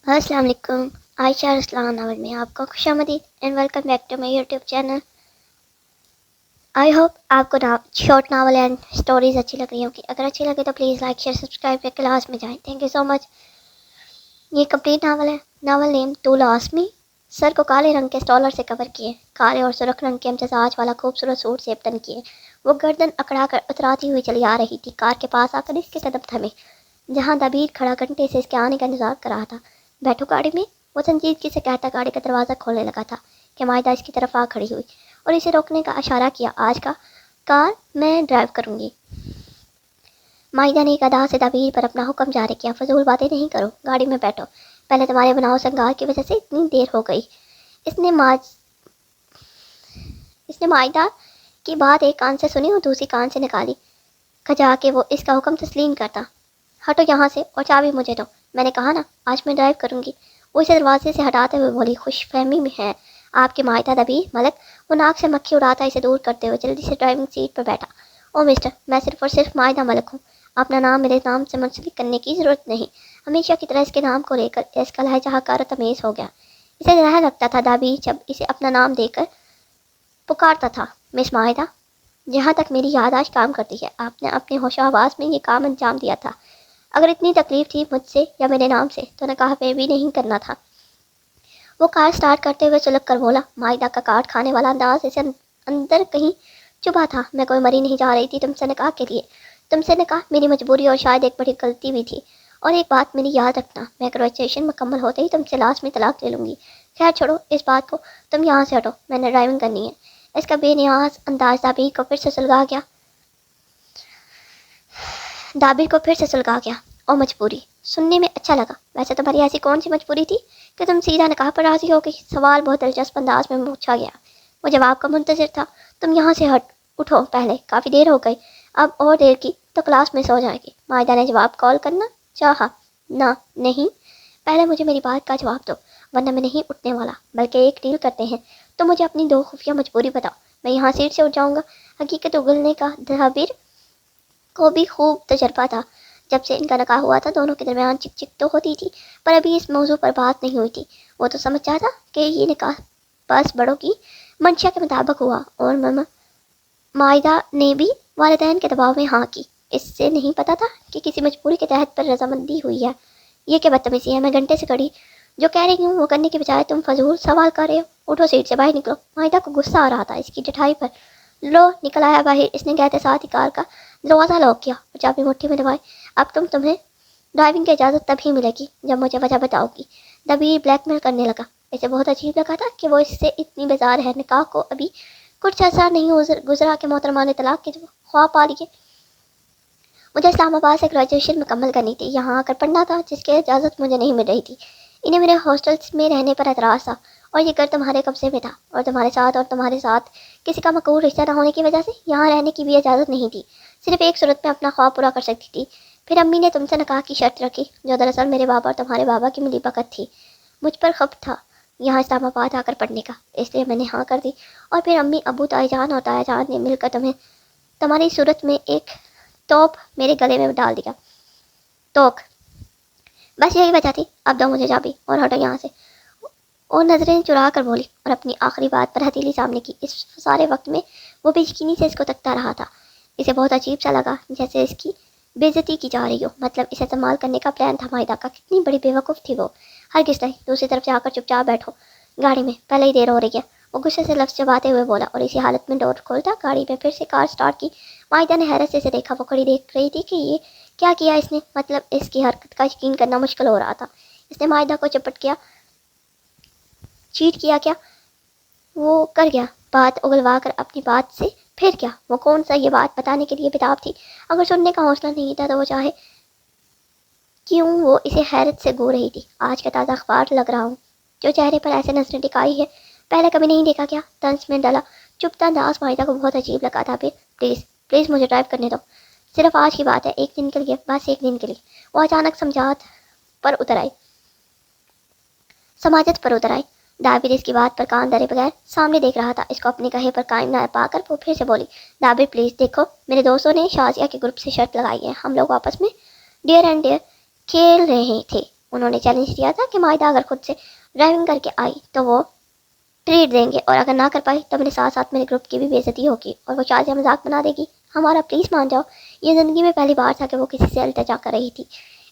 السلام علیکم. عائشہ رسلان ناول میں آپ کو خوش آمدید and welcome back to my YouTube channel. I hope آپ کو شارٹ ناول اینڈ اسٹوریز اچھی لگ رہی ہوں گی. اگر اچھی لگے تو پلیز لائک شیئر سبسکرائب کر کلاس میں جائیں. تھینک یو سو مچ. یہ کمپلیٹ ناول ہے. ناول نیم تو لاس می. سر کو کالے رنگ کے اسٹالر سے کور کیے، کالے اور سرخ رنگ کے امتزاج والا خوبصورت سوٹ سے ابتن کیے، وہ گردن اکڑا کر اتراتی ہوئی چلی آ رہی تھی. کار کے پاس آ کر اس کے قدم تھمے جہاں دبیر کھڑا گھنٹے سے اس کے آنے کا انتظار کر رہا تھا. بیٹھو گاڑی میں، وہ سنجیدگی سے کہتا گاڑی کا دروازہ کھولنے لگا تھا کہ مائدہ اس کی طرف آ کھڑی ہوئی اور اسے روکنے کا اشارہ کیا. آج کا کار میں ڈرائیو کروں گی. مائدہ نے ایک ادا سے دبیر پر اپنا حکم جاری کیا. فضول باتیں نہیں کرو، گاڑی میں بیٹھو. پہلے تمہارے بناؤ سنگار کی وجہ سے اتنی دیر ہو گئی. اس نے مائدہ کی بات ایک کان سے سنی اور دوسری کان سے نکالی. کھجا کے وہ اس کا حکم تسلیم کرتا. ہٹو یہاں سے اور چابی مجھے دو. میں نے کہا نا آج میں ڈرائیو کروں گی. وہ اسے دروازے سے ہٹاتے ہوئے بولی. خوش فہمی میں ہے آپ کی مائدہ دبیر ملک. وہ ناک سے مکھی اڑاتا اسے دور کرتے ہوئے جلدی سے ڈرائیونگ سیٹ پر بیٹھا. او مسٹر، میں صرف اور صرف مائدہ ملک ہوں. اپنا نام میرے نام سے منسلک کرنے کی ضرورت نہیں. ہمیشہ کی طرح اس کے نام کو لے کر اس کا لہجہ حقار و تمیز ہو گیا. اسے ظاہر لگتا تھا دبیر جب اسے اپنا نام دے کر پکارتا تھا. مس مائدہ، جہاں تک میری یادداشت کام کرتی ہے آپ نے اپنے ہوش و حواس میں یہ کام انجام دیا تھا. اگر اتنی تکلیف تھی مجھ سے یا میرے نام سے تو نکاح پہ بھی نہیں کرنا تھا. وہ کار سٹارٹ کرتے ہوئے سلک کر بولا. مائدہ کا کاٹ کھانے والا انداز اسے اندر کہیں چبھا تھا. میں کوئی مری نہیں جا رہی تھی تم سے نکاح کے لیے. تم سے نکاح میری مجبوری اور شاید ایک بڑی غلطی بھی تھی. اور ایک بات میری یاد رکھنا، میں گریجویشن مکمل ہوتے ہی تم سے لازمی طلاق لے لوں گی. خیر چھوڑو اس بات کو، تم یہاں سے ہٹو، میں نے ڈرائیونگ کرنی ہے. اس کا بے نیاز انداز دابیر کو پھر سے سلگا گیا. اور مجبوری سننے میں اچھا لگا. ویسے تمہاری ایسی کون سی مجبوری تھی کہ تم سیدھا نکاح پر راضی ہو گئی؟ سوال بہت دلچسپ انداز میں پوچھا گیا. وہ جواب کا منتظر تھا. تم یہاں سے اٹھو پہلے، کافی دیر ہو گئی. اب اور دیر کی تو کلاس میں سو جائے گی. مائدہ نے جواب کال کرنا چاہا. نہیں، پہلے مجھے میری بات کا جواب دو ورنہ میں نہیں اٹھنے والا. بلکہ ایک ڈیل کرتے ہیں. تو مجھے اپنی دو خفیہ مجبوری بتاؤ. میں یہاں سیٹ سے اٹھ جاؤں گا. حقیقت اگلنے کا دبیر کو بھی خوب تجربہ تھا. جب سے ان کا نکاح ہوا تھا دونوں کے درمیان چک چک تو ہوتی تھی، پر ابھی اس موضوع پر بات نہیں ہوئی تھی. وہ تو سمجھ جاتا کہ یہ نکاح بس بڑوں کی منشا کے مطابق ہوا اور مائدہ نے بھی والدین کے دباؤ میں ہاں کی. اس سے نہیں پتا تھا کہ کسی مجبوری کے تحت پر رضامندی ہوئی ہے. یہ کیا بدتمیزی ہے؟ میں گھنٹے سے کھڑی جو کہہ رہی ہوں وہ کرنے کے بجائے تم فضول سوال کر رہے ہو. اٹھو سیٹ سے باہر نکلو. مائدہ کو غصہ آ رہا تھا اس کی ڈٹھائی پر. لو نکل آیا باہر. اس نے کہتے ساتھ ہی کار کا دروازہ لاک کیا اور چابی مٹھی میں دبائی. اب تمہیں ڈرائیونگ کی اجازت تب ہی ملے گی جب مجھے وجہ بتاؤ گی. دبیر بلیک میل کرنے لگا. اسے بہت عجیب لگا تھا کہ وہ اس سے اتنی بیزار ہے. نکاح کو ابھی کچھ عرصہ نہیں گزرا کہ محترمہ نے طلاق کے خواب پا لیے. مجھے اسلام آباد سے گریجویشن مکمل کرنی تھی. یہاں آ کر پڑھنا تھا جس کی اجازت مجھے نہیں مل رہی تھی. انہیں میرے ہاسٹل میں رہنے پر اعتراض تھا اور یہ گھر تمہارے قبضے میں تھا اور تمہارے ساتھ کسی کا مقبول رشتہ نہ ہونے کی وجہ سے یہاں رہنے کی بھی اجازت نہیں تھی. صرف ایک صورت میں اپنا خواب پورا کر سکتی تھی. پھر امی نے تم سے نکاح کی شرط رکھی جو دراصل میرے بابا اور تمہارے بابا کی ملی بھگت تھی. مجھ پر خب تھا یہاں اسلام آباد آ کر پڑھنے کا، اس لیے میں نے ہاں کر دی. اور پھر امی ابو تائی جان اور تایا جان نے مل کر تمہاری صورت میں ایک توپ میرے گلے میں ڈال دیا. توک بس یہی وجہ تھی. اب دو مجھے چابی اور ہٹو یہاں سے. اور نظریں چرا کر بولی اور اپنی آخری بات پر ہتھیلی سامنے کی. اس سارے وقت میں وہ بے یقینی سے اس کو تکتا رہا تھا. اسے بہت عجیب سا لگا جیسے اس کی بے عزتی کی جا رہی ہو. مطلب اسے استعمال کرنے کا پلان تھا مائدہ کا. کتنی بڑی بیوقوف تھی وہ. ہرگز نہیں. دوسری طرف جا کر چپ چاپ بیٹھو گاڑی میں، پہلے ہی دیر ہو رہی ہے. وہ غصے سے لفظ چباتے ہوئے بولا اور اسی حالت میں ڈور کھولتا گاڑی میں پھر سے کار سٹارٹ کی. مائدہ نے حیرت سے اسے دیکھا. وہ کھڑی دیکھ رہی تھی کہ یہ کیا اس نے. مطلب اس کی حرکت کا یقین کرنا مشکل ہو رہا تھا. اس نے مائدہ کو چیٹ کیا کیا وہ کر گیا. بات اگلوا کر اپنی بات سے پھر کیا. وہ کون سا یہ بات بتانے کے لیے بتاب تھی. اگر سننے کا حوصلہ نہیں تھا تو وہ چاہے کیوں وہ اسے حیرت سے گو رہی تھی. آج کا تازہ اخبار لگ رہا ہوں جو چہرے پر ایسے نظریں ٹکائی ہے پہلے کبھی نہیں دیکھا کیا. طنز میں ڈالا. چپتا انداز مائدہ کو بہت عجیب لگا تھا. پھر پلیز مجھے ڈرائیو کرنے دو. صرف آج کی بات ہے، ایک دن کے لیے، بس ایک دن کے لیے. وہ اچانک سماجت پر اتر آئی. دابیر اس کی بات پر کان دھرے بغیر سامنے دیکھ رہا تھا. اس کو اپنے کہے پر قائم نہ پا کر وہ پھر سے بولی. دابیر پلیز دیکھو، میرے دوستوں نے شازیہ کے گروپ سے شرط لگائی ہے. ہم لوگ آپس میں ڈیئر اینڈ ڈیئر کھیل رہے تھے انہوں نے چیلنج دیا تھا کہ مائدہ اگر خود سے ڈرائیونگ کر کے آئی تو وہ ٹریٹ دیں گے، اور اگر نہ کر پائی تو میرے ساتھ ساتھ میرے گروپ کی بھی بے عزتی ہوگی اور وہ شازیہ مذاق بنا دے گی. ہمارا پلیز مان جاؤ. یہ زندگی میں پہلی بار تھا کہ وہ کسی سے التجا کر رہی تھی.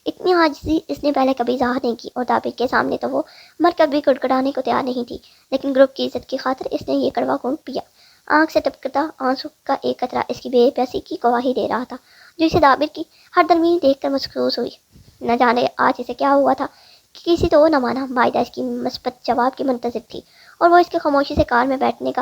اتنی عاجزی اس نے پہلے کبھی ظاہر نہیں کی، اور دابر کے سامنے تو وہ مر کر بھی گڑگڑانے کو تیار نہیں تھی، لیکن گروپ کی عزت کی خاطر اس نے یہ کڑوا خون پیا. آنکھ سے ٹپکتا آنسو کا ایک قطرہ اس کی بے بسی کی گواہی دے رہا تھا، جو اسے دابر کی ہر درمی دیکھ کر محسوس ہوئی. نہ جانے آج اسے کیا ہوا تھا کہ کسی تو نہ مانا. مائدہ اس کی مثبت جواب کی منتظر تھی، اور وہ اس کے خاموشی سے کار میں بیٹھنے کا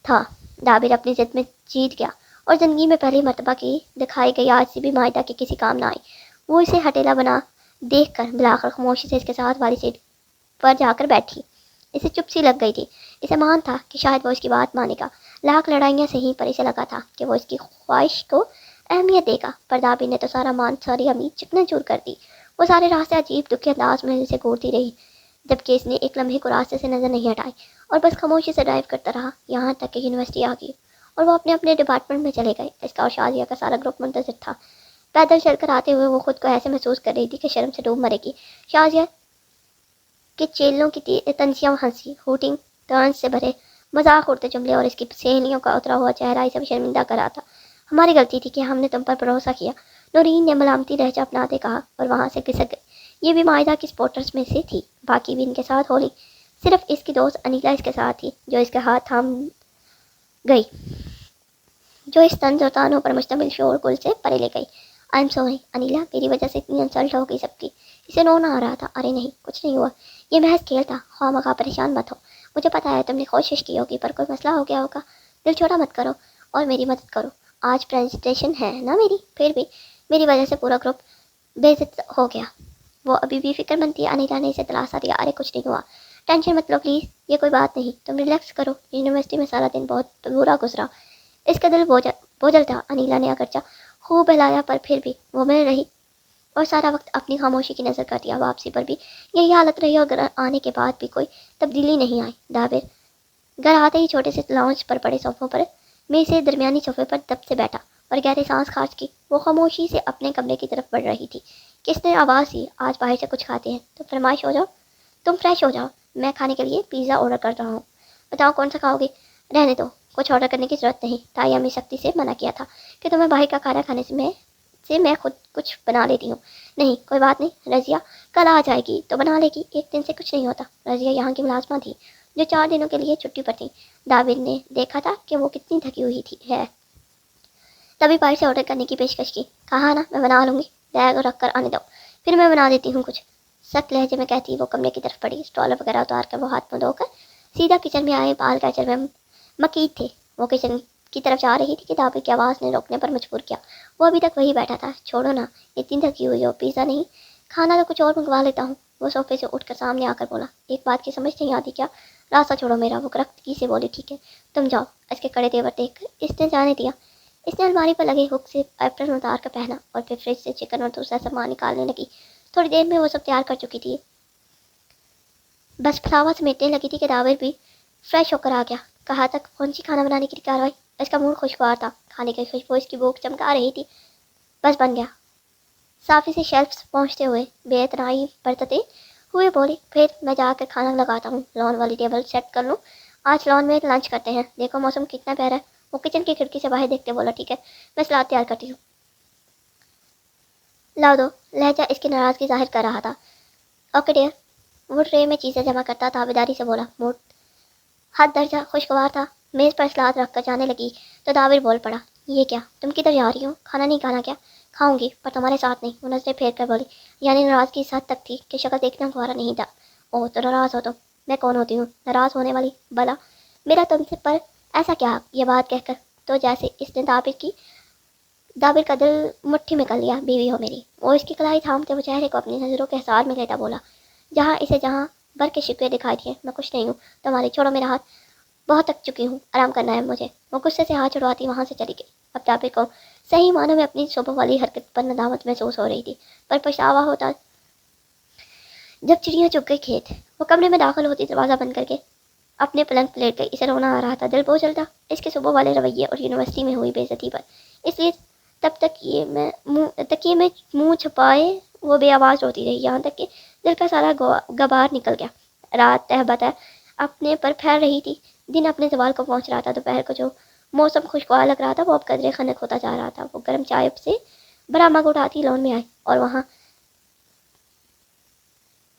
تھا. دابر اپنی ضد میں جیت گیا، اور زندگی میں پہلی مرتبہ کی دکھائی گئی آج سے بھی مائدہ کے کسی کام نہ آئی. وہ اسے ہٹیلا بنا دیکھ کر بلاخر خاموشی سے اس کے ساتھ والی سیٹ پر جا کر بیٹھی. اسے چپ سی لگ گئی تھی. اسے مان تھا کہ شاید وہ اس کی بات مانے گا، لاکھ لڑائیاں سہی، پر اسے لگا تھا کہ وہ اس کی خواہش کو اہمیت دے گا. پر دابر نے تو سارا مان، ساری امید چکنا چور کر دی. وہ سارے راستے عجیب دکھی انداز میں اسے گھورتی رہی، جبکہ اس نے ایک لمحے کو راستے سے نظر نہیں ہٹائی، اور بس خاموشی سے ڈرائیو کرتا رہا یہاں تک کہ یونیورسٹی آ گئی اور وہ اپنے اپنے ڈپارٹمنٹ میں چلے گئے. اس کا اور شازیہ کا سارا گروپ منتظر تھا. پیدل چل کر آتے ہوئے وہ خود کو ایسے محسوس کر رہی تھی کہ شرم سے ڈوب مرے گی. شازیہ کے چیلوں کی تنزیہ، ہنسی، ہوٹنگ، طنز سے بھرے مذاق اڑتے جملے اور اس کی سہیلیوں کا اترا ہوا چہرہ اسے شرمندہ کر رہا تھا. ہماری غلطی تھی کہ ہم نے تم پر بھروسہ کیا، نورین نے ملامتی لہجہ اپناتے کہا، اور وہاں سے گھسک گئی. یہ بھی مائدہ کی سپورٹرز میں سے تھی. باقی بھی ان کے ساتھ ہولی. صرف اس کی دوست انیلا اس کے ساتھ تھی، جو اس کے ہاتھ تھام گئی، جو اس طنز اور طعنوں پر مشتمل شور گل سے پرے لے گئی. آئی ایم سوری انیلا، میری وجہ سے اتنی انسلٹ ہو گئی سب کی. اسے رونا آ رہا تھا. ارے نہیں، کچھ نہیں ہوا، یہ محض کھیل تھا. خواہ مخواہ پریشان مت ہو. مجھے پتا ہے تم نے کوشش کی ہوگی، پر کوئی مسئلہ ہو گیا ہوگا. دل چھوٹا مت کرو اور میری مدد کرو. آج پریزنٹیشن ہے نا میری، پھر بھی میری وجہ سے پورا گروپ بے عزت ہو گیا. وہ ابھی بھی فکر مند تھی. انیلا نے اسے دلاسا دیا. ارے کچھ نہیں ہوا، ٹینشن مت لو پلیز، یہ کوئی بات نہیں، تم ریلیکس کرو. یونیورسٹی میں سارا دن بہت برا گزرا. اس کا دل بوجھل تھا. انیلا نے اگرچہ خوب بہلایا، پر پھر بھی وہ مل رہی اور سارا وقت اپنی خاموشی کی نظر کر دیا. واپسی پر بھی یہی حالت رہی، اور گھر آنے کے بعد بھی کوئی تبدیلی نہیں آئی. دابر گھر آتے ہی چھوٹے سے لاؤنج پر پڑے صوفوں پر میں سے درمیانی صوفے پر دب سے بیٹھا اور گہرے سانس کھانچ کی. وہ خاموشی سے اپنے کمرے کی طرف بڑھ رہی تھی. کس نے آواز دی، آج باہر سے کچھ کھاتے ہیں تو فرمائش ہو جاؤ، تم فریش ہو جاؤ، میں کھانے کے لیے پیزا آرڈر کر رہا ہوں. بتاؤ کون سا کھاؤ گے؟ رہنے دو، کچھ آرڈر کرنے کی ضرورت نہیں. تائی امی سختی سے منع کیا تھا کہ تمہیں باہر کا کھانا کھانے سے میں خود کچھ بنا لیتی ہوں. نہیں کوئی بات نہیں، رضیہ کل آ جائے گی تو بنا لے گی، ایک دن سے کچھ نہیں ہوتا. رضیہ یہاں کی ملازمہ تھی جو 4 دنوں کے لیے چھٹی پر تھی. دابر نے دیکھا تھا کہ وہ کتنی تھکی ہوئی ہے، تبھی باہر سے آرڈر کرنے کی پیشکش کی. کہا نا میں بنا لوں گی، بیگ رکھ کر آنے دو، پھر میں بنا دیتی ہوں کچھ. سخت لہجے میں کہتی وہ کمرے کی طرف پڑی. اسٹالر وغیرہ اتار کر وہ ہاتھ منہ دھو کر سیدھا کچن میں آئے. بال کیچر میں مقید تھے. وہ کچن کی طرف جا رہی تھی کہ دابر کی آواز نے روکنے پر مجبور کیا. وہ ابھی تک وہی بیٹھا تھا. چھوڑو نا، اتنی تھکی ہوئی ہو، پیزا نہیں کھانا تو کچھ اور منگوا لیتا ہوں. وہ صوفے سے اٹھ کر سامنے آ کر بولا. ایک بات کی سمجھ نہیں آتی کیا؟ راستہ چھوڑو میرا. وہ کرختگی سے بولی. ٹھیک ہے تم جاؤ. اس کے کڑے تیور دیکھ کر اس نے جانے دیا. اس نے الماری پر لگے ہک سے ایپرن اتار کر پہنا اور پھر فریج سے چکن اور دوسرا سامان نکالنے لگی. تھوڑی دیر میں وہ سب تیار کر چکی تھی، بس پھلاوا سمیٹنے لگی تھی کہ دابر بھی فریش ہو کر آ گیا. کہاں تک پہنچی کھانا بنانے کی کارروائی؟ اس کا موڈ خوشگوار تھا. کھانے کی خوشبو اس کی بھوک چمکا رہی تھی. بس بن گیا. صافی سے شیلفز پہنچتے ہوئے بے اتنائی برتتے ہوئے بولی. پھر میں جا کر کھانا لگاتا ہوں، لان والی ٹیبل سیٹ کر لوں، آج لان میں لنچ کرتے ہیں. دیکھو موسم کتنا پیارا ہے. وہ کچن کی کھڑکی سے باہر دیکھتے بولا. ٹھیک ہے میں سلاد تیار کرتی ہوں. لاؤ دو. لہجہ اس کی ناراضگی ظاہر کر رہا تھا. Okay dear. وہ ٹرے میں چیزیں جمع کرتا تابیداری سے بولا. موڈ حد درجہ خوشگوار تھا. میز پر سلاد رکھ کر جانے لگی تو دابر بول پڑا. یہ کیا، تم کدھر جا رہی ہو؟ کھانا نہیں کھانا کیا؟ کھاؤں گی پر تمہارے ساتھ نہیں. وہ نظریں پھیر کر بولی. یعنی ناراضگی اس حد تک تھی کہ شکل دیکھنا گوارا نہیں تھا. اوہ تو ناراض ہو تو میں کون ہوتی ہوں ناراض ہونے والی؟ بلا میرا تم سے پر ایسا کیا؟ یہ بات کہہ کر تو جیسے اس نے دابر کا دل مٹھی میں کر لیا. بیوی ہو میری. وہ اس کی کلائی تھامتے وہ چہرے کو اپنی نظروں کے حصار میں لیتا بولا. جہاں بھر کے شکوے دکھائی دیے. میں کچھ نہیں ہوں تمہاری. چھوڑو میرا ہاتھ، بہت تک چکی ہوں، آرام کرنا ہے مجھے. وہ غصے سے ہاتھ چھڑواتی وہاں سے چلی گئی. اب دابر کو صحیح معنوں میں اپنی صبح والی حرکت پر ندامت محسوس ہو رہی تھی، پر پچھتاوا ہوتا جب چڑیاں چگ گئی کھیت. وہ کمرے میں داخل ہوتی دروازہ بند کر کے اپنے پلنگ پر لیٹ گئی. اسے رونا آ رہا تھا. دل بوجھل تھا اس کے صبح والے رویے اور یونیورسٹی میں ہوئی بے عزتی پر. اس لیے تب تک تکیے میں منہ چھپائے وہ بے آواز روتی رہی، یہاں تک کہ دل کا سارا غبار نکل گیا۔ رات تہ بتہ اپنے پر پھیل رہی تھی، دن اپنے زوال کو پہنچ رہا تھا۔ دوپہر کو جو موسم خوشگوار لگ رہا تھا وہ اب قدرے خنک ہوتا جا رہا تھا۔ وہ گرم چائے سے بھرا مگ اٹھاتی لون میں آئی اور وہاں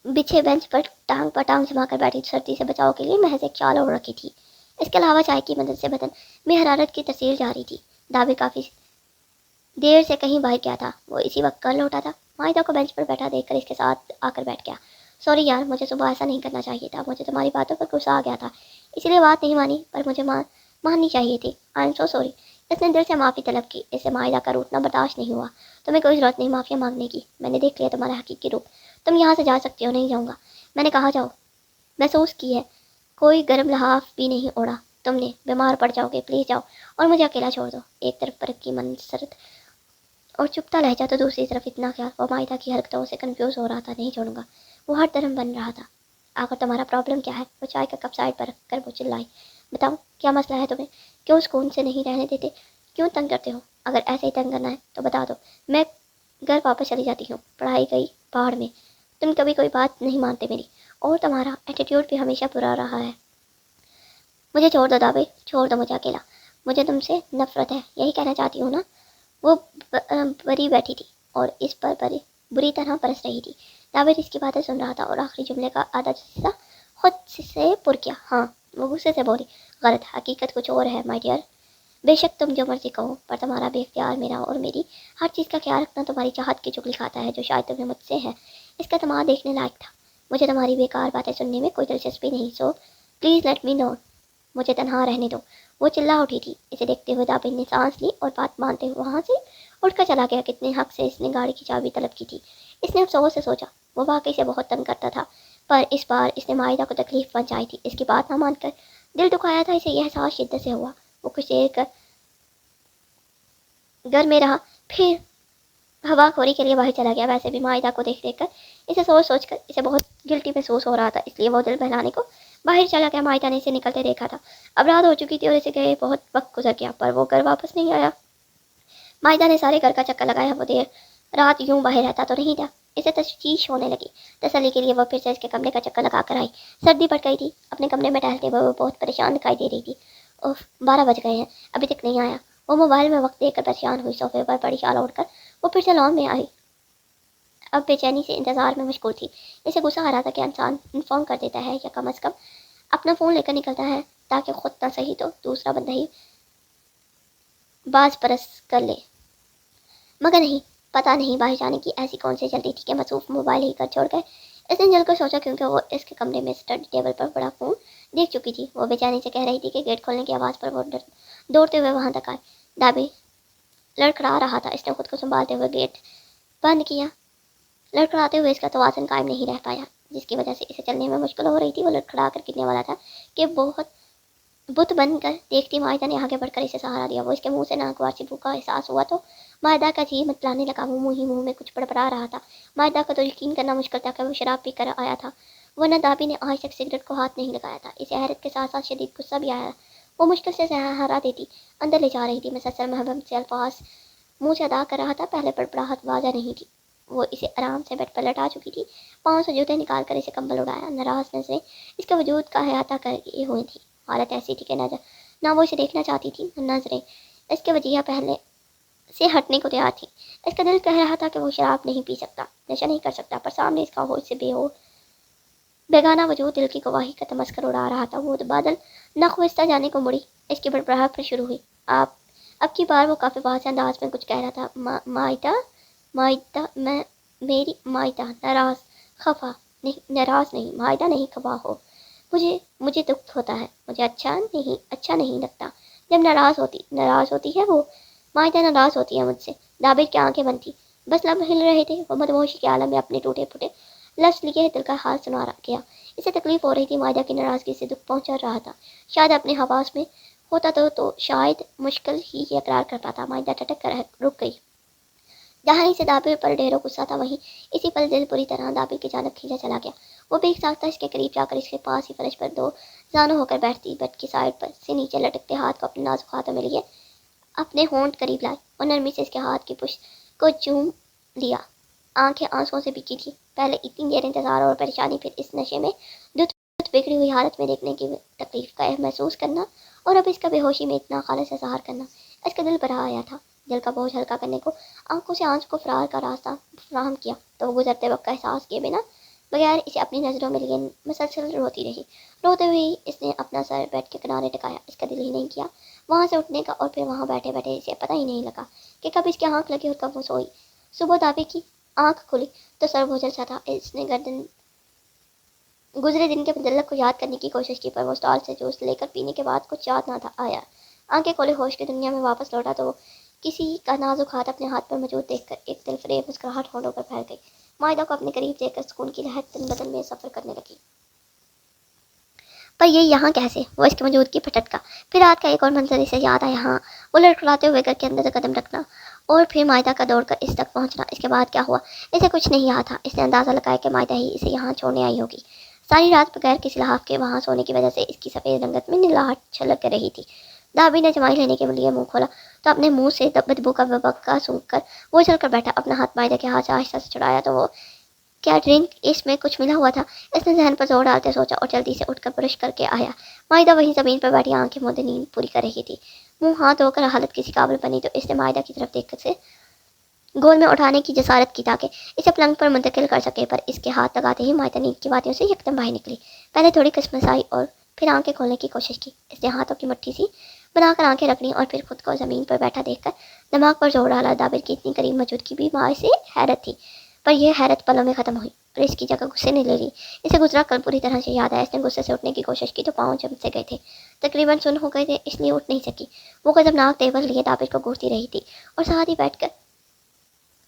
بچھے بینچ پر ٹانگ جما کر بیٹھی سردی سے بچاؤ کے لیے محض ایک شال اوڑھ رکھی تھی۔ اس کے علاوہ چائے کی مدد سے بدن میں حرارت کی ترسیل جاری تھی۔ دابر کافی دیر سے کہیں باہر گیا تھا، وہ اسی وقت کر لوٹا تھا۔ معاہدہ کو بینچ پر بیٹھا دیکھ کر اس کے ساتھ آ کر بیٹھ گیا۔ سوری یار، مجھے صبح ایسا نہیں کرنا چاہیے تھا، مجھے تمہاری باتوں پر غصہ آ گیا تھا، اسی لیے بات نہیں مانی، پر مجھے ماننی چاہیے تھی۔ I am so sorry. اس نے دل سے معافی طلب کی۔ اس سے معاہدہ کا روٹنا برداشت نہیں ہوا۔ تمہیں کوئی ضرورت نہیں معافی مانگنے کی، میں نے دیکھ لیا تمہارا حقیقی روپ۔ تم یہاں سے جا سکتی ہو۔ نہیں جاؤں گا، میں نے کہا جاؤ۔ محسوس کی ہے کوئی گرم لحاف بھی نہیں اوڑھا تم نے، بیمار پڑ جاؤ گے، پلیز جاؤ اور مجھے اکیلا چھوڑ دو۔ ایک طرف برف کی منسرت اور چپتا لہجہ تو دوسری طرف اتنا خیال۔ وہ معاہدہ کی حرکتوں سے کنفیوز ہو رہا تھا۔ نہیں چھوڑوں گا، وہ ہر طرف بن رہا تھا۔ آخر تمہارا پرابلم کیا ہے؟ وہ چائے کا کپ سائڈ پر رکھ کر وہ چلائی۔ بتاؤ کیا مسئلہ ہے تمہیں؟ کیوں سکون سے نہیں رہنے دیتے؟ کیوں تنگ کرتے ہو؟ اگر ایسے ہی تنگ کرنا ہے تو بتا دو، میں گھر واپس چلی جاتی ہوں۔ پڑھائی گئی پہاڑ میں، تم کبھی کوئی بات نہیں مانتے میری، اور تمہارا ایٹیٹیوڈ بھی ہمیشہ برا رہا ہے۔ مجھے چھوڑ دو دابر، چھوڑ دو مجھے اکیلا، مجھے تم سے نفرت ہے، یہی کہنا چاہتی ہوں نا؟ وہ بری بیٹھی تھی اور اس پر بری طرح برس رہی تھی۔ دابر اس کی باتیں سن رہا تھا اور آخری جملے کا آدھا حصہ خود سے پر کیا۔ ہاں، وہ غصے سے بولی، غلط، حقیقت کچھ اور ہے مائی ڈیئر۔ بے شک تم جو مرضی کہو، پر تمہارا بے اختیار میرا اور میری ہر چیز کا خیال رکھنا تمہاری چاہت کی چغلی کھاتا ہے، جو شاید تمہیں مجھ سے ہے۔ اس کا اعتماد دیکھنے لائق تھا۔ مجھے تمہاری بیکار باتیں سننے میں کوئی دلچسپی نہیں، سو پلیز لیٹ می نو، مجھے تنہا رہنے دو۔ وہ چلا اٹھی تھی۔ اسے دیکھتے ہوئے دابر نے سانس لی اور بات مانتے ہوئے وہاں سے اٹھ کر چلا گیا۔ کتنے حق سے اس نے گاڑی کی چابی طلب کی تھی؟ اس نے افسوس سے سوچا۔ وہ واقعی سے بہت تنگ کرتا تھا، پر اس بار اس نے معاہدہ کو تکلیف پہنچائی تھی، اس کی بات نہ مان کر دل دکھایا تھا۔ اسے یہ احساس شدت سے ہوا۔ وہ کچھ دیر گھر میں رہا، پھر ہوا خوری کے لیے باہر چلا گیا۔ ویسے بھی معاہدہ کو دیکھ کر اسے سوچ کر اسے بہت گلٹی محسوس ہو رہا تھا، اس لیے وہ دل بہلانے کو باہر چلا گیا۔ معاہدہ نے اسے نکلتے دیکھا تھا۔ اب رات ہو چکی تھی اور اسے گئے بہت وقت گزر گیا، پر وہ گھر واپس نہیں آیا۔ معاہدہ نے سارے گھر کا چکر لگایا، وہ دیر رات یوں باہر رہتا تو نہیں تھا۔ اسے تشویش ہونے لگی۔ تسلی کے لیے وہ پھر سے اس کے کمرے کا چکر لگا کر آئی۔ سردی پڑ گئی تھی۔ اپنے کمرے میں ٹہلتے ہوئے وہ بہت پریشان دکھائی دے رہی تھی۔ 12 بج گئے ہیں، ابھی تک نہیں آیا۔ وہ موبائل میں وقت دیکھ کر پریشان ہوئی۔ صوفے پر بڑی شال اوڑھ کر وہ پھر سے لان میں آئی۔ اب بے چینی سے انتظار میں مشغول تھی۔ اسے غصہ آ رہا تھا کہ انسان انفارم کر دیتا ہے یا کم از کم اپنا فون لے کر نکلتا ہے تاکہ خود نہ صحیح تو دوسرا بندہ ہی باز پرس کر لے، مگر نہیں، پتہ نہیں باہر جانے کی ایسی کون سی جلدی تھی کہ مصروف موبائل ہی کر چھوڑ گئے۔ اس نے جل کر سوچا، کیونکہ وہ اس کے کمرے میں اسٹڈی ٹیبل پر بڑا فون دیکھ چکی تھی۔ وہ بے چینی سے کہہ رہی تھی کہ گیٹ کھولنے کی آواز پر وہ دوڑتے ہوئے وہاں تک آئے۔ دابر لڑکھڑا رہا تھا۔ اس نے خود کو سنبھالتے ہوئے گیٹ بند کیا۔ لڑکھڑاتے ہوئے اس کا توازن قائم نہیں رہ پایا، جس کی وجہ سے اسے چلنے میں مشکل ہو رہی تھی۔ وہ لڑکھڑا کر گرنے والا تھا کہ بہت بت بن کر دیکھتی معاہدہ نے آگے بڑھ کر اسے سہارا دیا۔ وہ اس کے منہ سے ناگوار سی بو کا احساس ہوا تو معاہدہ کا جی متلانے لگا۔ وہ منہ میں کچھ بڑبڑا رہا تھا۔ معاہدہ کا تو یقین کرنا مشکل تھا کہ وہ شراب پی کر آیا تھا، ورنہ دابر نے آج تک سگریٹ کو ہاتھ نہیں لگایا تھا۔ اسے حیرت کے ساتھ ساتھ شدید غصہ بھی آیا۔ وہ مشکل سے سہارا دیتی اندر لے جا رہی تھی، مسلسل محبت سے الفاظ منہ سے ادا کر رہا تھا۔ پہلے بڑبڑاہٹ واضح نہیں تھی۔ وہ اسے آرام سے بیڈ پر لٹا چکی تھی، پاؤں سے جوتے نکال کر اسے کمبل اڑایا۔ ناراض نظریں اس کے وجود کا احاطہ کیے ہوئی تھیں۔ حالت ایسی تھی کہ نہ وہ اسے دیکھنا چاہتی تھی، نہ نظریں اس کے وجیہہ پہلے سے ہٹنے کو تیار تھی۔ اس کا دل کہہ رہا تھا کہ وہ شراب نہیں پی سکتا، نشہ نہیں کر سکتا، پر سامنے اس کا ہوش سے بیگانہ وجود دل کی گواہی کا تمسخر اڑا رہا تھا۔ وہ بادل نخوستہ جانے کو مڑی۔ اس کی بڑبڑاہٹ پھر شروع ہوئی۔ اب کی بار وہ کافی واضح انداز میں کچھ کہہ رہا تھا۔ معاہدہ میری معاہدہ ناراض نہیں، معاہدہ نہیں خفا ہو، مجھے دکھ ہوتا ہے، مجھے اچھا نہیں لگتا جب ناراض ہوتی ہے وہ۔ معاہدہ ناراض ہوتی ہے مجھ سے؟ دابر کی آنکھیں بند تھی، بس لب ہل رہے تھے۔ وہ مدہوشی کے عالم میں اپنے ٹوٹے پھوٹے لفظ لیے دل کا حال سنا گیا۔ اسے تکلیف ہو رہی تھی، معاہدہ کی ناراضگی سے دکھ پہنچ رہا تھا۔ شاید اپنے حواس میں ہوتا تو شاید مشکل ہی یہ اقرار کر پاتا۔ معاہدہ ٹھٹک کر رک گئی۔ جہاں سے دابر پر ڈھیروں غصہ تھا، وہیں اسی پل دل بری طرح دابر کی جانب کھینچا چلا گیا۔ وہ بے ساختہ اس کے قریب جا کر اس کے پاس ہی فرش پر دو زانوں ہو کر بیٹھتی، بیڈ کی سائڈ پر سے نیچے لٹکتے ہاتھ کو اپنے نازک ہاتھوں میں لیے اپنے ہونٹ قریب لائے اور نرمی سے اس کے ہاتھ کی پشت کو چوم لیا۔ آنکھیں آنسوؤں سے بھیگی تھی. پہلے اتنی دیر انتظار اور پریشانی، پھر اس نشے میں دودھ بگڑی ہوئی حالت میں دیکھنے کی تکلیف کا محسوس کرنا، اور اب اس کا بے ہوشی میں اتنا خالص اظہار کرنا. اس کا دل بھرا آیا تھا. دل کا بوجھ ہلکا کرنے کو، آنکھوں سے آنسو کو فرار کا راستہ فراہم کیا تو وہ گزرتے وقت کا احساس کیے بغیر اسے اپنی نظروں میں لیے مسلسل روتی رہی. روتے ہوئے اس نے اپنا سر بیڈ کے کنارے ٹکایا. اس کا دل ہی نہیں کیا وہاں سے اٹھنے کا، اور پھر وہاں بیٹھے بیٹھے اسے پتہ ہی نہیں لگا کہ کب اس کی آنکھ لگی اور کب وہ سوئی. صبح دابی کی آنکھ کھلی تو سر بوجھل سا تھا. اس نے گزرے دن کے متعلق کو یاد کرنے کی کوشش کی، پر وہ اسٹال سے جوس لے کر پینے کے بعد کچھ یاد نہ تھا آیا. آنکھیں کھولے ہوش کی دنیا میں واپس لوٹا تو وہ کسی کا نازک ہاتھ اپنے ہاتھ پر موجود دیکھ کر ایک دل فریب مسکراہٹ ہونٹوں پر پھیل گئی. مائدہ کو اپنے قریب دیکھ کر سکون کی لہر تن بدن میں سفر کرنے لگی. پر یہ یہاں کیسے؟ وہ اس کی موجودگی پھٹک کا. پھر رات کا ایک اور منظر اسے یاد آیا. ہاں، وہ لڑکھڑاتے ہوئے گھر کے اندر قدم رکھنا اور پھر مائدہ کا دوڑ کر اس تک پہنچنا. اس کے بعد کیا ہوا اسے کچھ نہیں یاد تھا. اس نے اندازہ لگایا کہ مائدہ ہی اسے یہاں چھوڑنے آئی ہوگی. ساری رات بغیر کسی لحاظ کے وہاں سونے کی وجہ سے اس کی سفید رنگت میں نلاہٹ چھلک رہی تھی. دابی نے جمائی لینے کے لیے منہ کھولا تو اپنے منہ سے بدبو کا ببکا سونکھ کر وہ چل کر بیٹھا. اپنا ہاتھ مائدہ کے ہاتھ سے آہستہ سے چھڑایا تو وہ کیا ڈرنک اس میں کچھ ملا ہوا تھا. اس نے ذہن پر زور ڈالتے سوچا اور جلدی سے اٹھ کر برش کر کے آیا. مائدہ وہیں زمین پر بیٹھی آنکھیں موندے نیند پوری کر رہی تھی. منہ ہاتھ دھو کر حالت کسی قابل بنی تو اس نے مائدہ کی طرف دیکھ کر سے گول میں اٹھانے کی جسارت کی تاکہ اسے پلنگ پر منتقل کر سکے، پر اس کے ہاتھ لگاتے ہی مائدہ نیند کی وادیوں سے یکدم باہر نکلی. پہلے تھوڑی کشمکشائی اور پھر آنکھیں کھولنے کی کوشش کی. اس نے ہاتھوں کی مٹھی سی بنا کر آنکھیں رکھ لیں اور پھر خود کو زمین پر بیٹھا دیکھ کر دماغ پر زور ڈالا. دابر کی اتنی قریب موجودگی بھی ماں سے حیرت تھی، پر یہ حیرت پلوں میں ختم ہوئی اور اس کی جگہ غصے نے لے لی. اسے گزرا کل پوری طرح سے یاد آیا. اس نے غصے سے اٹھنے کی کوشش کی تو پاؤں جم سے گئے تھے، تقریباً سن ہو گئے تھے، اس لیے اٹھ نہیں سکی. وہ غضبناک تیور لیے دابر کو گھورتی رہی تھی اور ساتھ ہی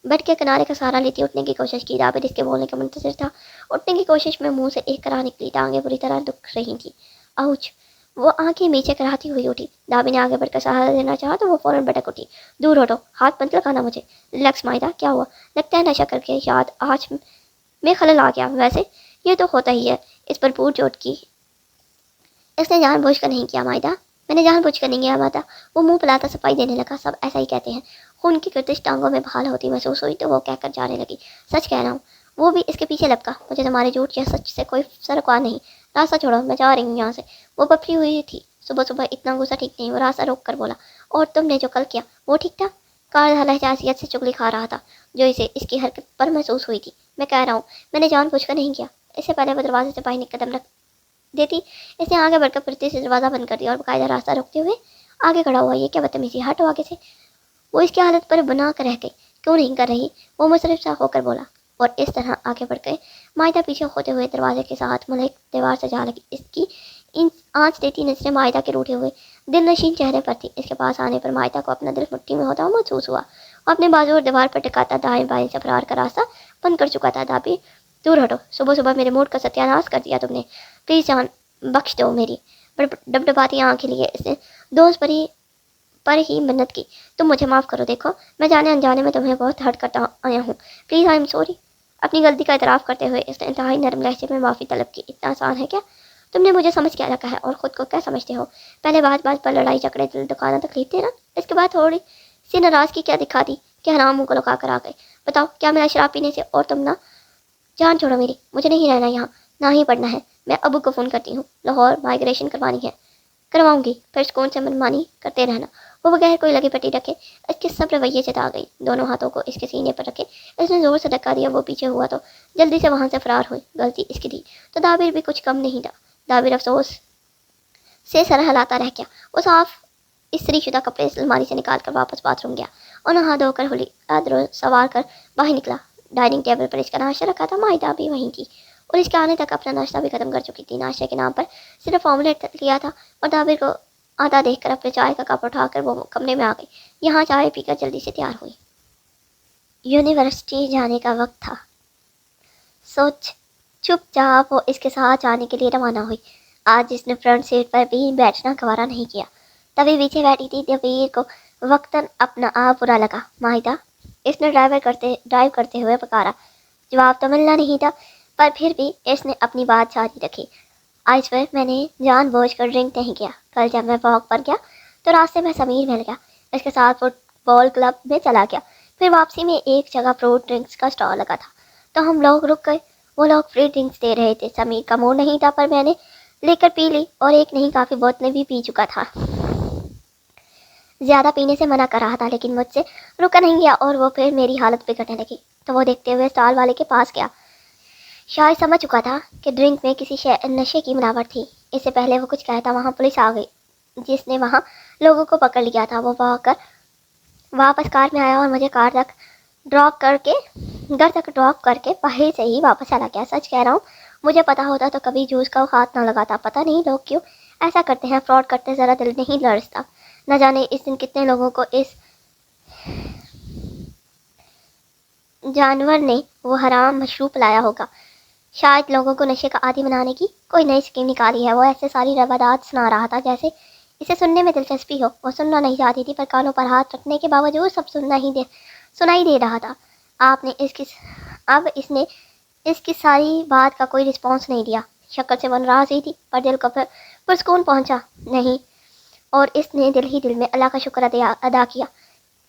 بیٹھ کے کنارے کا سہارا لیتی اٹھنے کی کوشش کی. دابر اس کے بولنے کا منتظر تھا. اٹھنے کی کوشش میں منہ سے ایک کرا نکلی. ٹانگیں بری طرح دکھ رہی تھیں. آؤچ! وہ آنکھیں نیچے کراتی ہوئی اٹھی. دابی نے آگے بڑھ کر سہارا دینا چاہا تو وہ فوراً بھٹک اٹھی. دور ہٹو، ہاتھ مت لگانا مجھے. ریلیکس مائدہ، کیا ہوا؟ لگتا ہے نشہ کر کے یاد آج میں خلل آ گیا. ویسے یہ تو ہوتا ہی ہے. اس پر پور چوٹ کی. اس نے جان بوجھ کر نہیں کیا مائدہ، میں نے جان بوجھ کر نہیں کیا مائدہ. وہ منہ پلاتا صفائی دینے لگا. سب ایسا ہی کہتے ہیں. خون کی گردش ٹانگوں میں بحال ہوتی محسوس ہوئی تو وہ کہہ کر جانے لگی. سچ کہہ رہا ہوں. وہ بھی اس کے پیچھے لپکا. مجھے تمہارے جھوٹ یا سچ سے کوئی سروکار نہیں. راستہ چھوڑو، میں جا رہی ہوں یہاں سے. وہ بپری ہوئی تھی. صبح صبح اتنا غصہ ٹھیک نہیں. وہ راستہ روک کر بولا. اور تم نے جو کل کیا وہ ٹھیک تھا؟ کار لہجہ سے چگلی کھا رہا تھا جو اسے اس کی حرکت پر محسوس ہوئی تھی. میں کہہ رہا ہوں میں نے جان بوجھ کر نہیں کیا. اس سے پہلے وہ دروازے سے باہر قدم رکھ دیتی. اس نے آگے بڑھ کر پھرتی سے دروازہ بند کر دیا اور باقاعدہ راستہ روکتے ہوئے آگے کھڑا ہوا. یہ کیا بدتمیزی! ہٹو آگے سے. وہ اس کی حالت پر بنا کر رہ گئی. کیوں نہیں کر رہی؟ وہ مصرف سا ہو کر بولا اور اس طرح آگے بڑھ گئے. مائدہ پیچھے ہوتے ہوئے دروازے کے ساتھ ملک دیوار سے جا لگی. اس کی آنچ دیتی نظریں مائدہ کے روٹے ہوئے دل نشین چہرے پر تھی. اس کے پاس آنے پر مائدہ کو اپنا دل مٹھی میں ہوتا ہوا محسوس ہوا. وہ اپنے بازو اور دیوار پر ٹکاتا دائیں بائیں سے فرار کا راستہ بند کر چکا تھا. دابی، دور ہٹو. صبح صبح میرے موڈ کا ستیہ ناش کر دیا تم نے. پلیز جان بخش دو میری. ڈبڈباتی آنکھیں لیے اس نے دوست پر ہی منت کی. تم مجھے معاف کرو. دیکھو میں جانے انجانے میں تمہیں بہت ہرٹ کرتا آیا ہوں. Please I am sorry. اپنی غلطی کا اعتراف کرتے ہوئے اس نے انتہائی نرم لہجے میں معافی طلب کی. اتنا آسان ہے کیا؟ تم نے مجھے سمجھ کیا رکھا ہے اور خود کو کیا سمجھتے ہو؟ پہلے بات پر لڑائی جھگڑے دل دکھانا تکلیف دینا، اس کے بعد تھوڑی سی ناراضگی کیا دکھا دی کہ حرام منہ کو لگا کر آ گئے. بتاؤ کیا میرا شراب پینے سے اور تم نہ؟ جان چھوڑو میری. مجھے نہیں رہنا یہاں، نہ ہی پڑھنا ہے. میں ابو کو فون کرتی ہوں. لاہور مائگریشن کروانی ہے. کرواؤں گی، پھر کون سے منمانی کرتے رہنا. وہ بغیر کوئی لگی پٹی رکھے اس کے سب رویے سے آ گئی. دونوں ہاتھوں کو اس کے سینے پر رکھے اس نے زور سے دھکا دیا. وہ پیچھے ہوا تو جلدی سے وہاں سے فرار ہوئی. غلطی اس کی تھی تو دابر بھی کچھ کم نہیں تھا. دابر افسوس سے سر ہلاتا رہ گیا. وہ صاف استری شدہ کپڑے اس الماری سے نکال کر واپس باتھ روم گیا اور نہا دھو کر ہولی ادرو سوار کر باہر نکلا. ڈائننگ ٹیبل پر اس کا ناشتہ رکھا تھا. مائدہ بھی وہیں تھی اور اس کے آنے تک اپنا ناشتہ بھی ختم کر چکی تھی. ناشتے کے نام پر صرف آملیٹ لیا تھا اور دابر کو آتا دیکھ کر اپنے چائے کا کپ اٹھا کر وہ کمرے میں آ گئی. یہاں چائے پی کر جلدی سے تیار ہوئی. یونیورسٹی جانے کا وقت تھا. سوچ چپ چاپ وہ اس کے ساتھ جانے کے لیے روانہ ہوئی. آج اس نے فرنٹ سیٹ پر بھی بیٹھنا گوارا نہیں کیا. تبھی پیچھے بیٹھی تھی دبیر کو وقتاً اپنا آپ برا لگا. مائدہ، اس نے ڈرائیو کرتے ہوئے پکارا. جواب تو ملنا نہیں تھا پر پھر بھی اس نے اپنی بات جاری رکھی. آج پر میں نے جان بوجھ کر ڈرنک نہیں کیا. کل جب میں واک پر گیا تو راستے میں سمیر مل گیا. اس کے ساتھ فٹ بال کلب میں چلا گیا. پھر واپسی میں ایک جگہ فروٹ ڈرنکس کا اسٹال لگا تھا تو ہم لوگ رک گئے. وہ لوگ فری ڈرنکس دے رہے تھے. سمیر کا موڈ نہیں تھا پر میں نے لے کر پی لی اور ایک نہیں کافی بوتلیں بھی پی چکا تھا. زیادہ پینے سے منع کر رہا تھا لیکن مجھ سے رکا نہیں گیا اور وہ پھر میری حالت بگڑنے لگی تو وہ دیکھتے ہوئے اسٹال والے کے پاس گیا. شاید سمجھ چکا تھا کہ ڈرنک میں کسی نشے کی ملاوٹ تھی. اس سے پہلے وہ کچھ کہتا وہاں پولیس آ گئی جس نے وہاں لوگوں کو پکڑ لیا تھا. وہ واپس کار میں آیا اور مجھے گھر تک ڈراپ کر کے باہر سے ہی واپس چلا گیا. سچ کہہ رہا ہوں مجھے پتا ہوتا تو کبھی جوس کا ہاتھ نہ لگاتا. پتہ نہیں لوگ کیوں ایسا کرتے ہیں. فراڈ کرتے ذرا دل نہیں لرزتا. نہ جانے اس دن کتنے لوگوں کو اس جانور نے وہ حرام مشروب پلایا ہوگا. شاید لوگوں کو نشے کا عادی بنانے کی کوئی نئی اسکیم نکالی ہے. وہ ایسے ساری روایات سنا رہا تھا جیسے اسے سننے میں دلچسپی ہو. وہ سننا نہیں چاہتی تھی پر کانوں پر ہاتھ رکھنے کے باوجود سب سنائی دے رہا تھا. اب اس نے اس کی ساری بات کا کوئی رسپانس نہیں دیا. شکل سے وہ ناراض ہی تھی پر دل کو پرسکون پہنچا نہیں اور اس نے دل ہی دل میں اللہ کا شکر ادا کیا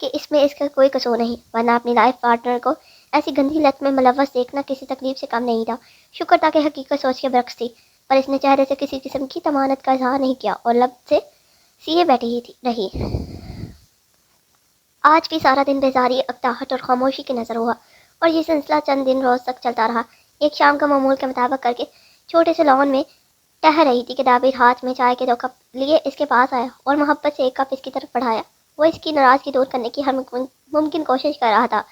کہ اس میں اس کا کوئی قصور نہیں ورنہ اپنی لائف پارٹنر کو ایسی گندی لت میں ملوث دیکھنا کسی تکلیف سے کم نہیں تھا. شکر تھا کہ حقیقت سوچ کے برعکس تھی پر اس نے چہرے سے کسی قسم کی تمانت کا اظہار نہیں کیا اور لب سے سیے بیٹھی ہی رہی. آج بھی سارا دن بیزاری اکتاہٹ اور خاموشی کے نظر ہوا اور یہ سلسلہ چند دن روز تک چلتا رہا. ایک شام کا معمول کے مطابق کر کے چھوٹے سے لان میں ٹہل رہی تھی کہ دابیر ہاتھ میں چائے کے 2 کپ لیے اس کے پاس آیا اور محبت سے 1 کپ اس کی طرف بڑھایا. وہ اس کی ناراضگی دور کرنے کی ہر ممکن کوشش کر رہا تھا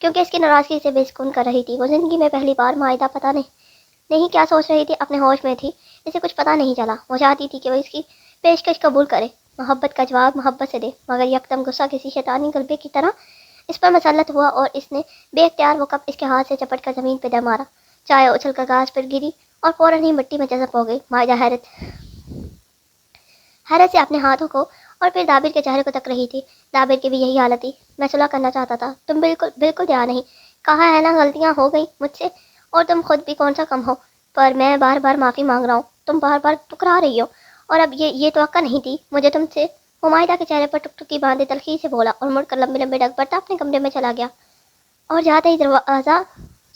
کیونکہ اس کی ناراضگی اسے بے سکون کر رہی تھی. وہ زندگی میں پہلی بار معاہدہ پتہ نہیں کیا سوچ رہی تھی. اپنے ہوش میں تھی اسے کچھ پتہ نہیں چلا. وہ چاہتی تھی کہ وہ اس کی پیشکش قبول کرے محبت کا جواب محبت سے دے مگر یکدم غصہ کسی شیطانی غلبے کی طرح اس پر مسلط ہوا اور اس نے بے اختیار وہ کپ اس کے ہاتھ سے چپٹ کر زمین پہ دے مارا. چائے اچھل کر گاز پر گری اور فوراً ہی مٹی میں جذب ہو گئی. معاہدہ حیرت سے اپنے ہاتھوں کو اور پھر دابر کے چہرے کو تک رہی تھی. دابر کی بھی یہی حالت تھی. میں صلح کرنا چاہتا تھا. تم بالکل دیا نہیں. کہا ہے نا غلطیاں ہو گئی مجھ سے اور تم خود بھی کون سا کم ہو پر میں بار بار معافی مانگ رہا ہوں. تم بار بار ٹکرا رہی ہو اور اب یہ توقع نہیں تھی مجھے تم سے. معاہدہ کے چہرے پر ٹکٹکی باندھے تلخی سے بولا اور مڑ کر لمبے ڈگ برتا اپنے کمرے میں چلا گیا اور جاتے ہی دروازہ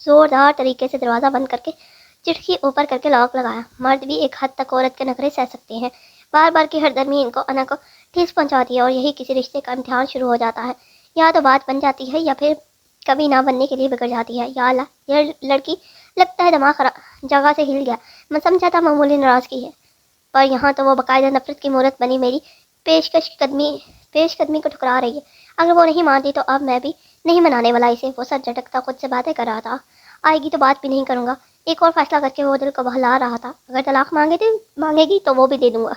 زوردار طریقے سے دروازہ بند کر کے چٹکی اوپر کر کے لاک لگایا. مرد بھی ایک حد تک عورت کے نخرے سہ سکتے ہیں. بار بار کی ہردرمی ان کو انا کو ٹھیس پہنچاتی ہے اور یہی کسی رشتے کا امتحان شروع ہو جاتا ہے. یا تو بات بن جاتی ہے یا پھر کبھی نہ بننے کے لیے بگڑ جاتی ہے. یا اللہ یہ لڑکی لگتا ہے دماغ جگہ سے ہل گیا. میں سمجھا تھا معمولی ناراضگی ہے پر یہاں تو وہ باقاعدہ نفرت کی مورت بنی میری پیش قدمی کو ٹھکرا رہی ہے. اگر وہ نہیں مانتی تو اب میں بھی نہیں منانے والا اسے. وہ سر جھٹکتا خود سے باتیں کر رہا تھا. آئے گی تو بات بھی نہیں کروں گا. ایک اور فیصلہ کر کے وہ دل کو بہلا رہا تھا. اگر طلاق مانگے گی تو وہ بھی دے دوں گا.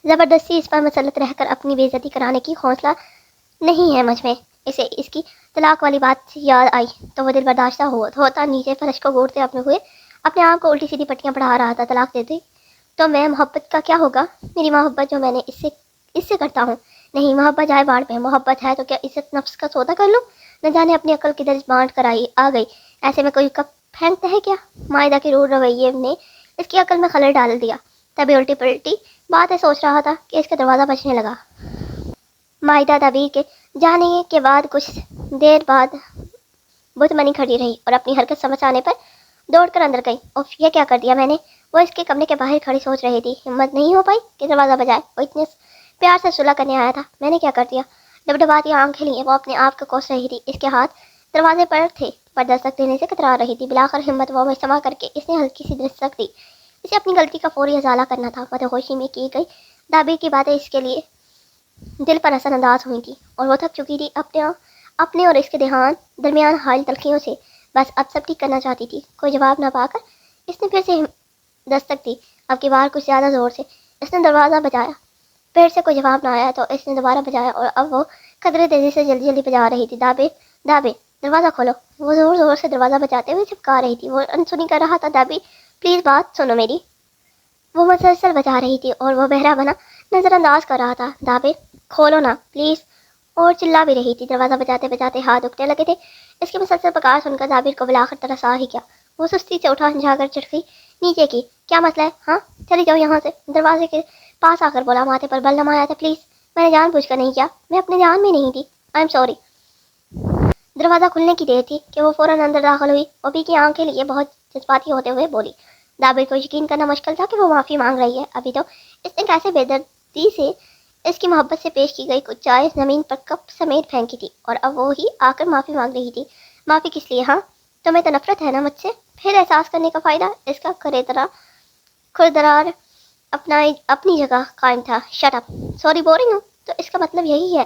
زبردستی اس پر مسلط رہ کر اپنی بے عزتی کرانے کی حوصلہ نہیں ہے مجھ میں. اسے اس کی طلاق والی بات یاد آئی تو وہ دل برداشتہ ہوتا نیچے فرش کو گھورتے اپنے آپ کو الٹی سیدھی پٹیاں پڑھا رہا تھا. طلاق دے دی تو میں محبت کا کیا ہوگا؟ میری محبت جو میں نے اس سے کرتا ہوں. نہیں محبت جائے باڑ پہ. محبت ہے تو کیا عزت نفس کا سودا کر لوں؟ نہ جانے اپنی عقل کی درج بانٹ کر آ گئی. ایسے میں کوئی کپ پھینکتا ہے کیا؟ معاہدہ کے روڑ رویے نے اس کی عقل میں خلل ڈال دیا. تبھی الٹی پلٹی باتیں سوچ رہا تھا کہ اس کا دروازہ بجنے لگا. معاہدہ دبیر کے جانے کے بعد کچھ دیر بعد بت منی کھڑی رہی اور اپنی حرکت سمجھ آنے پر دوڑ کر اندر گئی. اوف یہ کیا کر دیا میں نے؟ وہ اس کے کمرے کے باہر کھڑی سوچ رہی تھی. ہمت نہیں ہو پائی کہ دروازہ بجائے. وہ اتنے پیار سے صلح کرنے آیا تھا. میں نے کیا کر دیا؟ ڈبڈباتی آنکھیں لیے وہ اپنے آپ کو کوس رہی تھی. اس کے ہاتھ دروازے پر تھے پر دستک دینے سے کترا رہی تھی. بلاخر ہمت وہ مجتمع کر کے اس نے ہلکی سی دستک دی. اسے اپنی غلطی کا فوری ازالہ کرنا تھا. مدہوشی میں کی گئی دابیر کی باتیں اس کے لیے دل پر اثر انداز ہوئی تھی اور وہ تھک چکی تھی اپنے اور اس کے درمیان حائل تلخیوں سے. بس اب سب ٹھیک کرنا چاہتی تھی. کوئی جواب نہ پا کر اس نے پھر سے دستک دی. اب کی بار کچھ زیادہ زور سے. اس نے دروازہ بجایا. پھر سے کوئی جواب نہ آیا تو اس نے دوبارہ بجایا اور اب وہ قدرے تیزی سے جلدی بجا رہی تھی. دابیر دروازہ کھولو. وہ زور سے دروازہ بجاتے ہوئے چپکا رہی تھی. وہ انسنی کر رہا تھا. دابیر پلیز بات سنو میری. وہ مسلسل بجا رہی تھی اور وہ بہرا بنا نظر انداز کر رہا تھا. دابیر کھولو نا پلیز. اور چلا بھی رہی تھی. دروازہ بجاتے بجاتے ہاتھ دکھنے لگے تھے. اس کی مسلسل پکار سن کر دابیر کو بلاخر ترس آ ہی گیا. وہ سستی سے اٹھا جا کر چٹکی نیچے کی. کیا مسئلہ ہے؟ ہاں چلی جاؤ یہاں سے. دروازے کے پاس آ کر بولا. ماتھے پر بل نمایا تھا. پلیز میں نے جان بوجھ کر نہیں کیا. میں اپنے جان میں نہیں تھی. I am sorry. دروازہ کھلنے کی دیر تھی کہ وہ فوراً اندر داخل ہوئی۔ اوبی کی آنکھیں لیے بہت جذباتی ہوتے ہوئے بولی۔ دابر کو یقین کرنا مشکل تھا کہ وہ معافی مانگ رہی ہے۔ ابھی تو اس نے کیسے بے دردی سے اس کی محبت سے پیش کی گئی کچھ چائے زمین پر کپ سمیت پھینکی تھی، اور اب وہی آ کر معافی مانگ رہی تھی۔ معافی کس لیے؟ ہاں تمہیں تو نفرت ہے نا مجھ سے؟ پھر احساس کرنے کا فائدہ؟ اس کا کھردرار اپنی جگہ قائم تھا۔ شٹ اپ، سوری بول رہی ہوں تو اس کا مطلب یہی ہے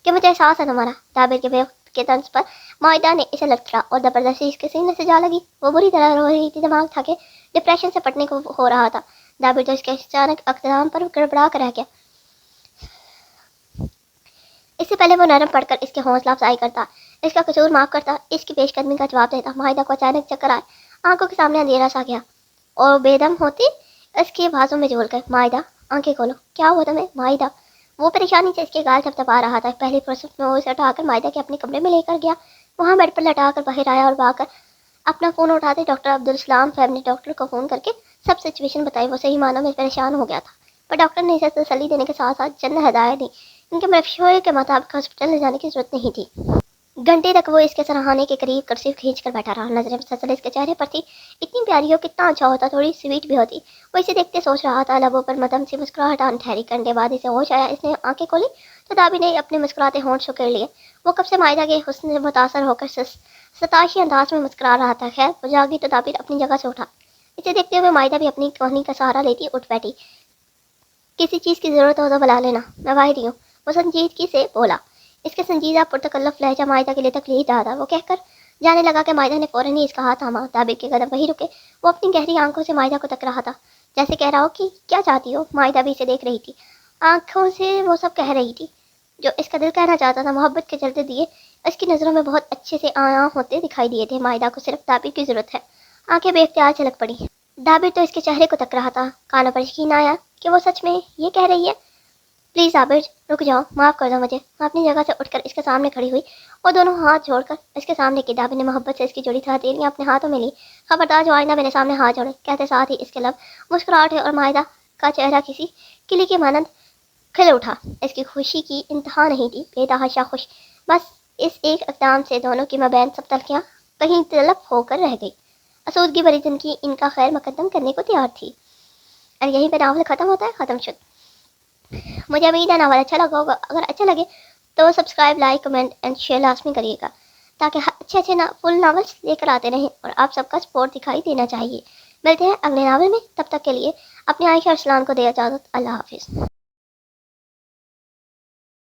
کہ مجھے احساس ہے تمہارا۔ دابر کے بے وقت کے طنز پر معاہدہ نے اسے لٹکا اور زبردستی اس کے سینے سے جا لگی۔ وہ بری طرح رو رہی تھی، دماغ تھا کہ ڈپریشن سے پٹنے کو ہو رہا تھا۔ دابر تو اس کے اچانک اقدام پر گڑبڑا کر رہ گیا۔ اس سے پہلے وہ نرم پڑ کر اس کے حوصلہ افزائی کرتا، اس کا قصور معاف کرتا، اس کی پیش قدمی کا جواب دیتا، معاہدہ کو اچانک چکر آئے، آنکھوں کے سامنے اندھیرا سا گیا اور بے دم ہوتی اس کے بازوں میں جھول کر۔ معاہدہ آنکھیں کھولو، کیا ہوا تمہیں؟ معاہدہ وہ پریشانی سے اس کے گال تھپتھپا رہا تھا۔ پہلی فرصت میں وہ اسے اٹھا کر معاہدہ کے اپنے کمرے میں لے کر گیا، وہاں بیڈ پر لٹا کر باہر آیا اور بھاگ کر اپنا فون اٹھاتے ڈاکٹر عبدالسلام فیملی ڈاکٹر کو فون کر کے سب سچویشن بتائی۔ وہ صحیح معنوں میں پریشان ہو گیا تھا، پر ڈاکٹر نے اسے تسلی دینے کے ساتھ ساتھ چند ہدایت دی۔ ان کے مشورے کے مطابق ہاسپٹل لے جانے کی ضرورت نہیں تھی۔ گھنٹے تک وہ اس کے سرہانے کے قریب کرسی کھینچ کر بیٹھا رہا، نظریں مسلسل اس کے چہرے پر تھی۔ اتنی پیاری ہو، کتنا اچھا ہوتا، تھوڑی سویٹ بھی ہوتی۔ وہ اسے دیکھتے سوچ رہا تھا، لبوں پر مدھم سی مسکراہٹ آن ٹھہری۔ گھنٹے بعد اسے ہوش آیا، اس نے آنکھیں کھولی تو دابر نے اپنے مسکراتے ہونٹ سکیڑ لیے۔ وہ کب سے معاہدہ کے حسن سے متاثر ہو کر ستائشی انداز میں مسکرا رہا تھا۔ خیر وہ جاگی تو دابر اپنی جگہ سے اٹھا۔ اسے دیکھتے ہوئے معاہدہ بھی اپنی کوہنی کا سہارا لیتی اٹھ بیٹھی۔ کسی چیز کی ضرورت ہو تو بلا لینا، میں باہر ہی ہوں، وہ سنجیدگی سے بولا۔ اس کے سنجیدہ پرتکلف لہجہ معاہدہ کے لیے تکلیف دہ تھا۔ وہ کہہ کر جانے لگا کہ معاہدہ نے فوراً ہی اس کا ہاتھ تھاما۔ دابر کے قدم وہیں رکے، وہ اپنی گہری آنکھوں سے معاہدہ کو تک رہا تھا، جیسے کہہ رہا ہو کہ کیا چاہتی ہو۔ معاہدہ بھی اسے دیکھ رہی تھی، آنکھوں سے وہ سب کہہ رہی تھی جو اس کا دل کہنا چاہتا تھا۔ محبت کے جلتے دیے اس کی نظروں میں بہت اچھے سے آیا ہوتے دکھائی دیے تھے۔ معاہدہ کو صرف دابر کی ضرورت ہے۔ آنکھیں بے اختیار چھلک پڑی۔ دابر تو اس کے چہرے کو تک رہا تھا، کانوں پر یقین آیا کہ وہ سچ میں یہ کہہ رہی ہے۔ پلیز دابر رک جاؤ، معاف کر دو مجھے۔ میں اپنی جگہ سے اٹھ کر اس کے سامنے کھڑی ہوئی اور دونوں ہاتھ جوڑ کر اس کے سامنے کی۔ دابر نے محبت سے اس کی جڑی ہتھیلیاں اپنے ہاتھوں میں لی۔ خبردار جو آئندہ میرے سامنے ہاتھ جوڑے، کہتے ساتھ ہی اس کے لب مسکراہٹ اور معاہدہ کا چہرہ کسی کلی کے مانند کھل اٹھا۔ اس کی خوشی کی انتہا نہیں تھی، بے تحاشا خوش۔ بس اس ایک اقدام سے دونوں کی مابین سب تلخیاں کہیں تلف ہو کر رہ گئی۔ آسودگی بھری زندگی ان کا خیر مقدم کرنے کو تیار تھی۔ اور یہیں پہ ناول ختم ہوتا ہے، ختم شد۔ مجھے امید ہے ناول اچھا لگا ہوگا۔ اگر اچھا لگے تو subscribe, like, comment and share لازمی کریے گا، تاکہ اچھے فل ناولس لے کر آتے رہیں اور آپ سب کا سپورٹ دکھائی دینا چاہیے۔ ملتے ہیں اگلے ناول میں، تب تک کے لیے اپنے عائشہ ارسلان کو دے اجازت۔ اللہ حافظ۔